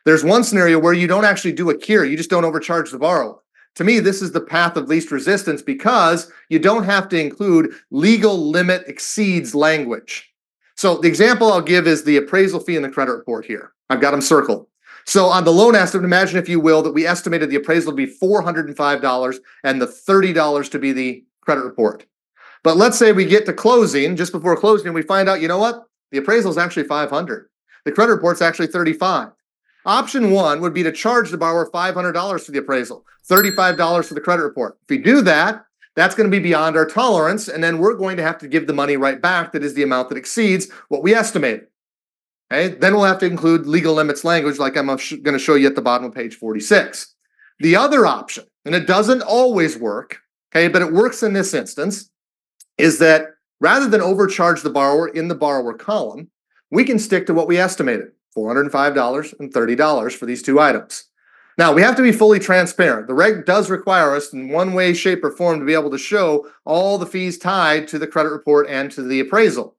There's one scenario where you don't actually do a cure, you just don't overcharge the borrower. To me, this is the path of least resistance because you don't have to include legal limit exceeds language. So the example I'll give is the appraisal fee and the credit report here. I've got them circled. So on the loan estimate, imagine if you will, that we estimated the appraisal to be $405 and the $30 to be the credit report. But let's say we get to closing, just before closing, and we find out, you know what? The appraisal is actually $500. The credit report's actually $35. Option one would be to charge the borrower $500 for the appraisal, $35 for the credit report. If we do that, that's going to be beyond our tolerance, and then we're going to have to give the money right back. That is the amount that exceeds what we estimated. Okay, then we'll have to include legal limits language like I'm going to show you at the bottom of page 46. The other option, and it doesn't always work, okay, but it works in this instance, is that rather than overcharge the borrower in the borrower column, we can stick to what we estimated, $405 and $30 for these two items. Now, we have to be fully transparent. The reg does require us in one way, shape, or form to be able to show all the fees tied to the credit report and to the appraisal.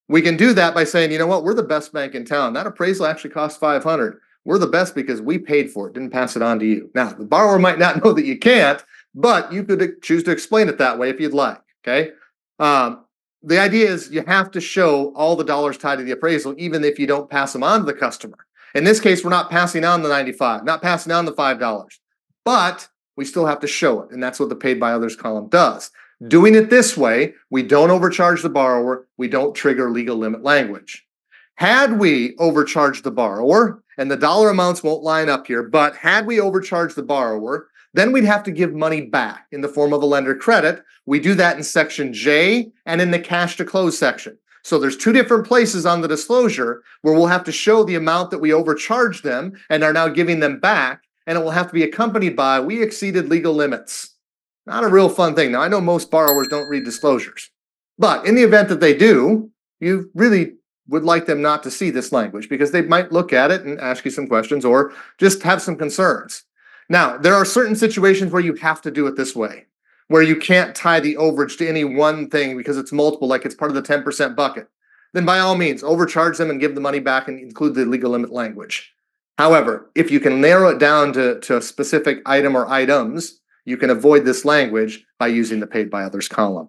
We can do that by saying, you know what, we're the best bank in town. That appraisal actually cost $500. We're the best because we paid for it, didn't pass it on to you. Now, the borrower might not know that you can't, but you could choose to explain it that way if you'd like, okay? The idea is you have to show all the dollars tied to the appraisal, even if you don't pass them on to the customer. In this case, we're not passing on the $95, not passing on the $5, but we still have to show it, and that's what the paid by others column does. Doing it this way, we don't overcharge the borrower, we don't trigger legal limit language. Had we overcharged the borrower, and the dollar amounts won't line up here, but had we overcharged the borrower, then we'd have to give money back in the form of a lender credit. We do that in section J and in the cash to close section. So there's two different places on the disclosure where we'll have to show the amount that we overcharged them and are now giving them back, and it will have to be accompanied by, we exceeded legal limits. Not a real fun thing. Now, I know most borrowers don't read disclosures, but in the event that they do, you really would like them not to see this language because they might look at it and ask you some questions or just have some concerns. Now, there are certain situations where you have to do it this way, where you can't tie the overage to any one thing because it's multiple, like it's part of the 10% bucket. Then by all means, overcharge them and give the money back and include the legal limit language. However, if you can narrow it down to a specific item or items, you can avoid this language by using the paid by others column.